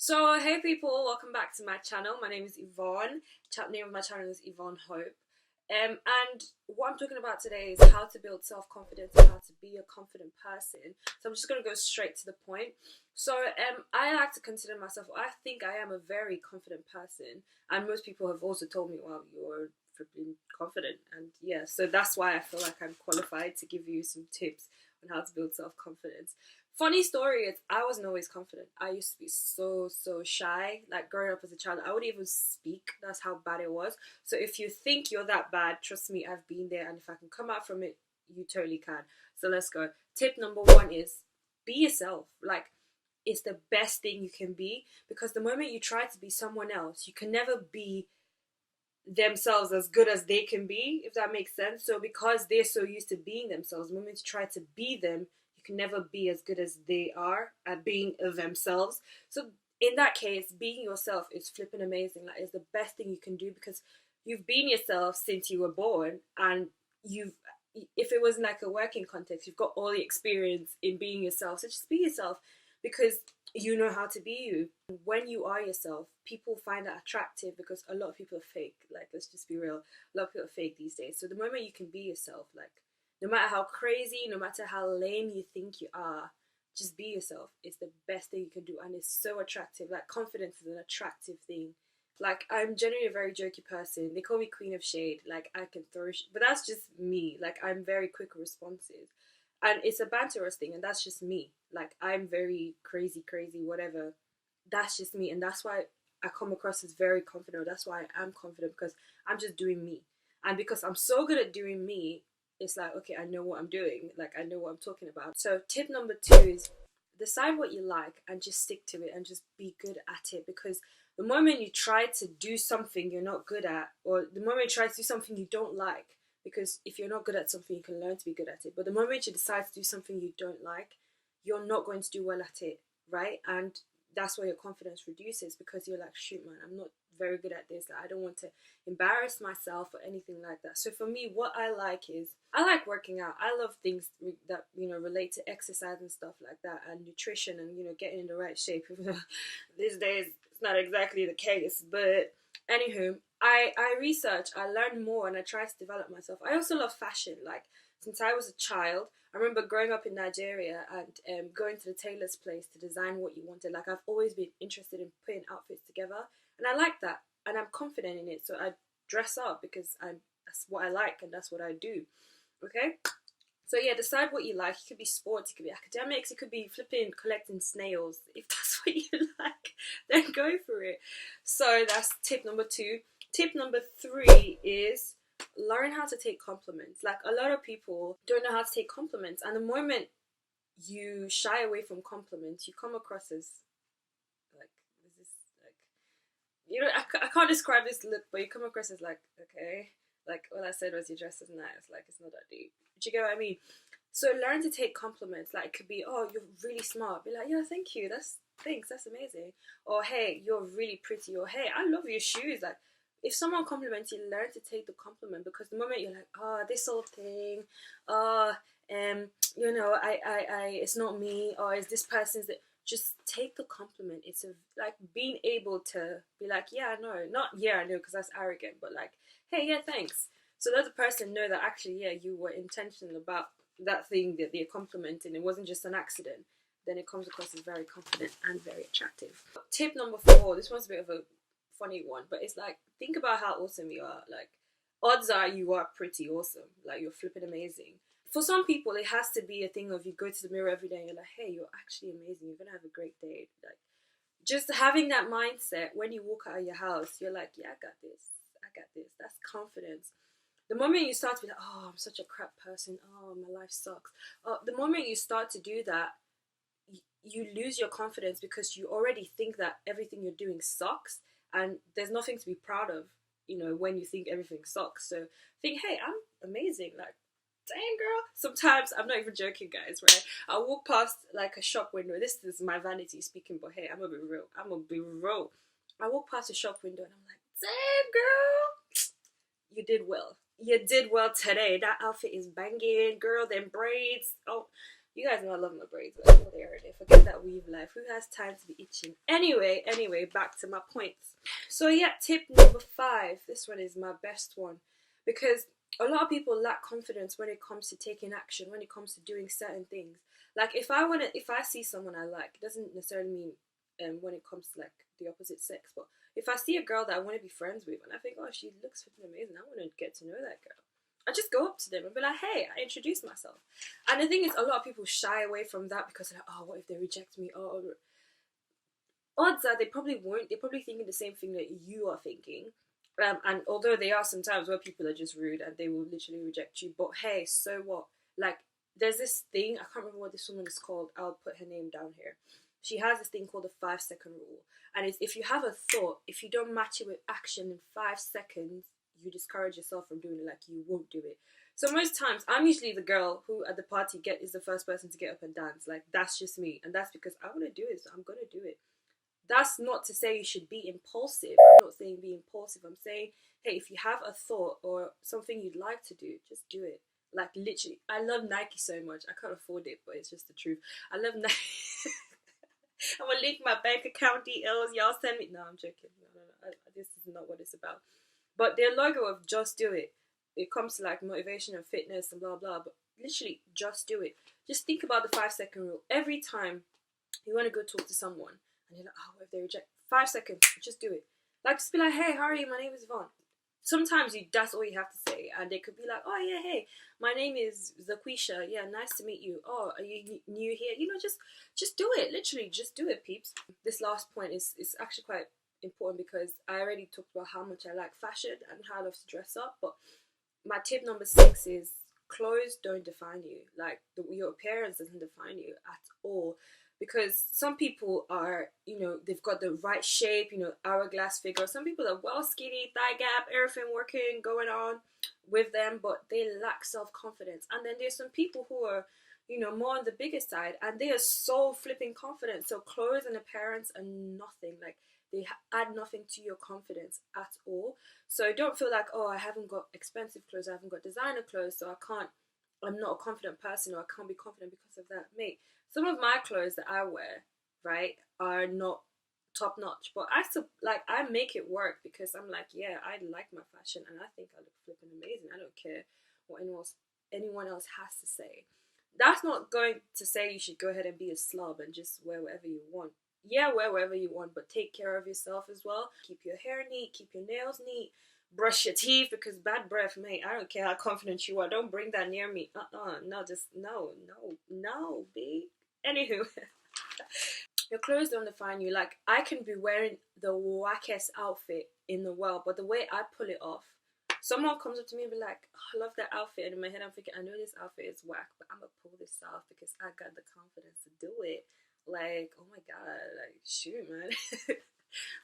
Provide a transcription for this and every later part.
So, hey people, welcome back to my channel. My name is Yvonne. Name of my channel is Yvonne Hope. And what I'm talking about today is how to build self-confidence and how to be a confident person. So I'm just going to go straight to the point. So I like to consider myself, I think I am a very confident person. And most people have also told me, wow, you're freaking confident. And yeah, so that's why I feel like I'm qualified to give you some tips on how to build self-confidence. Funny story is I wasn't always confident. I used to be so shy. Like growing up as a child, I wouldn't even speak. That's how bad it was. So if you think you're that bad, trust me, I've been there, and if I can come out from it, you totally can. So let's go. Tip number one is be yourself. Like, it's the best thing you can be, because the moment you try to be someone else, you can never be themselves as good as they can be, if that makes sense. So because they're so used to being themselves, the moment you try to be them, you can never be as good as they are at being themselves. So in that case, being yourself is flipping amazing. Like, it's the best thing you can do, because you've been yourself since you were born, and if it was like a working context, you've got all the experience in being yourself. So just be yourself, because you know how to be you. When you are yourself, people find that attractive, because a lot of people are fake. Like, let's just be real, a lot of people are fake these days. So the moment you can be yourself, like, no matter how crazy, no matter how lame you think you are, just be yourself. It's the best thing you can do, and it's so attractive. Like, confidence is an attractive thing. Like, I'm generally a very jokey person. They call me Queen of Shade. Like, I can throw but that's just me. Like, I'm very quick responsive, and it's a banterous thing, and that's just me. Like, I'm very crazy, whatever. That's just me, and that's why I come across as very confident. That's why I am confident, because I'm just doing me, and because I'm so good at doing me, it's like, okay, I know what I'm doing. Like, I know what I'm talking about. So tip number two is decide what you like and just stick to it and just be good at it, because the moment you try to do something you're not good at, or the moment you try to do something you don't like, because if you're not good at something, you can learn to be good at it. But the moment you decide to do something you don't like, you're not going to do well at it, right? And that's where your confidence reduces, because you're like, shoot, man, I'm not very good at this. Like, I don't want to embarrass myself or anything like that. So for me, what I like is, I like working out. I love things that, relate to exercise and stuff like that, and nutrition, and, getting in the right shape. These days, it's not exactly the case, but anywho, I research, I learn more, and I try to develop myself. I also love fashion. Like, since I was a child, I remember growing up in Nigeria and going to the tailor's place to design what you wanted. Like, I've always been interested in putting outfits together, and I like that, and I'm confident in it. So I dress up because that's what I like, and that's what I do. Okay. So yeah, decide what you like. It could be sports, it could be academics, it could be flipping collecting snails. If that's what you like, then go for it. So that's tip number two. Tip number three is learn how to take compliments. Like, a lot of people don't know how to take compliments, and the moment you shy away from compliments, you come across as like, this is like, I can't describe this look, but you come across as like, okay, like, all I said was your dress is nice. Like, it's not that deep. Do you get what I mean? So learn to take compliments. Like, it could be, oh, you're really smart. Be like, yeah, thank you. Thanks. That's amazing. Or, hey, you're really pretty. Or, hey, I love your shoes. Like, if someone compliments you, learn to take the compliment, because the moment you're like, oh, this old thing, it's not me, or is this person's that. Just take the compliment. It's like being able to be like, yeah, I know, not yeah, I know, because that's arrogant, but like, hey, yeah, thanks. So let the person know that actually, yeah, you were intentional about that thing that they're complimenting. It wasn't just an accident. Then it comes across as very confident and very attractive. Tip number four. This one's a bit of a funny one, but it's like, think about how awesome you are. Like, odds are you are pretty awesome. Like, you're flipping amazing. For some people, it has to be a thing of, you go to the mirror every day and you're like, hey, you're actually amazing. You're gonna have a great day. Like, just having that mindset when you walk out of your house, you're like, yeah, I got this. I got this. That's confidence. The moment you start to be like, oh, I'm such a crap person. Oh, my life sucks. The moment you start to do that, you lose your confidence, because you already think that everything you're doing sucks, and there's nothing to be proud of, when you think everything sucks. So think, hey, I'm amazing. Like, dang, girl. Sometimes, I'm not even joking, guys, right? I walk past like a shop window. This is my vanity speaking, but hey, I'm gonna be real. I walk past a shop window and I'm like, dang, girl, you did well. You did well today. That outfit is banging, girl. Them braids. Oh, You guys know I love my braids, but oh, they are there. Forget that weave life. Who has time to be itching? Anyway, back to my points. So yeah, tip number 5. This one is my best one, because a lot of people lack confidence when it comes to taking action, when it comes to doing certain things. Like if I see someone I like, it doesn't necessarily mean when it comes to like the opposite sex, but if I see a girl that I want to be friends with and I think, oh, she looks flipping amazing, I want to get to know that girl, I just go up to them and be like, hey, I introduce myself. And the thing is, a lot of people shy away from that because they're like, oh, what if they reject me? Oh, odds are they probably won't. They're probably thinking the same thing that you are thinking. And although there are some times where people are just rude and they will literally reject you, but hey, so what? Like, there's this thing, I can't remember what this woman is called. I'll put her name down here. She has this thing called the 5-second rule. And it's if you have a thought, if you don't match it with action in 5 seconds, you discourage yourself from doing it, like you won't do it. So most times, I'm usually the girl who at the party is the first person to get up and dance. Like, that's just me. And that's because I want to do it, so I'm going to do it. That's not to say you should be impulsive. I'm not saying be impulsive. I'm saying, hey, if you have a thought or something you'd like to do, just do it. Like, literally, I love Nike so much. I can't afford it, but it's just the truth. I love Nike. I'm going to link my bank account details. Y'all send me. No, I'm joking. No. This is not what it's about. But their logo of just do it. It comes to like motivation and fitness and blah, blah. But literally, just do it. Just think about the 5-second rule. Every time you want to go talk to someone, and you're like, oh, what if they reject? 5 seconds, just do it. Like, just be like, hey, how are you? My name is Yvonne. Sometimes that's all you have to say. And they could be like, oh, yeah, hey, my name is Zaquisha. Yeah, nice to meet you. Oh, are you new here? You know, just do it. Literally, just do it, peeps. This last point is actually quite important because I already talked about how much I like fashion and how I love to dress up. But my tip number 6 is clothes don't define you. Like, your appearance doesn't define you at all. Because some people are, you know, they've got the right shape, you know, hourglass figure. Some people are well skinny, thigh gap, everything working, going on with them, but they lack self-confidence. And then there's some people who are, you know, more on the bigger side, and they are so flipping confident. So clothes and appearance are nothing. Like, they add nothing to your confidence at all. So don't feel like, oh, I haven't got expensive clothes, I haven't got designer clothes, so I'm not a confident person, or I can't be confident because of that. Mate, some of my clothes that I wear, right, are not top notch, but I make it work because I'm like, yeah, I like my fashion and I think I look flipping amazing. I don't care what anyone else has to say. That's not going to say you should go ahead and be a slob and just wear whatever you want. Yeah, wear whatever you want, but take care of yourself as well. Keep your hair neat, keep your nails neat, brush your teeth, because bad breath, mate, I don't care how confident you are, don't bring that near me. No, just no, B. Anywho, your clothes don't define you. Like, I can be wearing the wackest outfit in the world, but the way I pull it off, someone comes up to me and be like, oh, I love that outfit, and in my head I'm thinking, I know this outfit is whack, but I'm gonna pull this off because I got the confidence to do it. Like, oh my god, like, shoot, man.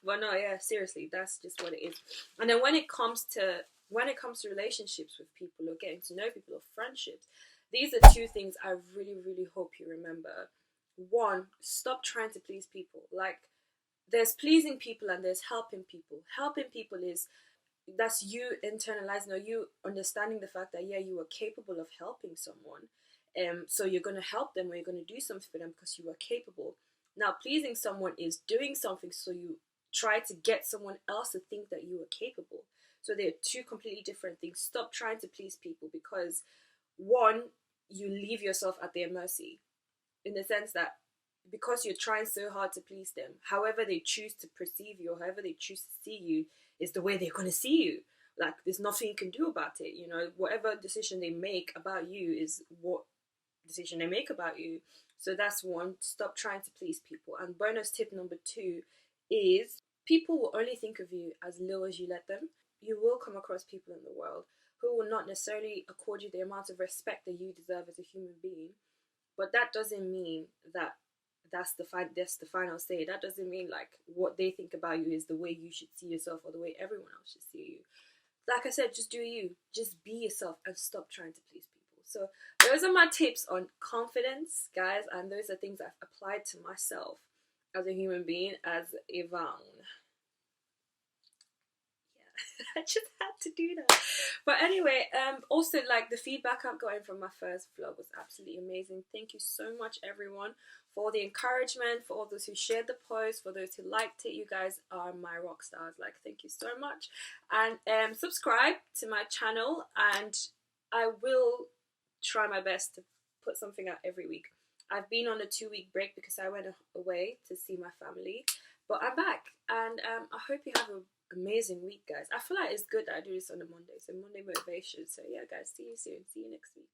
But no, yeah, seriously, that's just what it is. And then when it comes to relationships with people, or getting to know people, or friendships, these are 2 things I really, really hope you remember. 1, stop trying to please people. Like, there's pleasing people and there's helping people. Helping people that's you internalizing, or you understanding the fact that, yeah, you are capable of helping someone. So you're going to help them, or you're going to do something for them because you are capable. Now, pleasing someone is doing something so you try to get someone else to think that you are capable. So they're 2 completely different things. Stop trying to please people because, 1, you leave yourself at their mercy, in the sense that because you're trying so hard to please them, however they choose to perceive you, or however they choose to see you, is the way they're going to see you. Like, there's nothing you can do about it. You know, whatever decision they make about you is what decision they make about you. So that's 1, stop trying to please people. And bonus tip number 2 is, people will only think of you as low as you let them. You will come across people in the world who will not necessarily accord you the amount of respect that you deserve as a human being. But that doesn't mean that that's the final say. That doesn't mean like what they think about you is the way you should see yourself, or the way everyone else should see you. Like I said, just do you. Just be yourself and stop trying to please people. So those are my tips on confidence, guys, and those are things I've applied to myself as a human being, as Yvonne. I just had to do that. But anyway, also like the feedback I've gotten from my first vlog was absolutely amazing. Thank you so much, everyone, for all the encouragement, for all those who shared the post, for those who liked it. You guys are my rock stars. Like, thank you so much. And subscribe to my channel, and I will try my best to put something out every week. I've been on a 2-week break because I went away to see my family, but I'm back, and I hope you have an amazing week, guys. I feel like it's good that I do this on a Monday, so Monday motivation. So yeah, guys, see you soon. See you next week.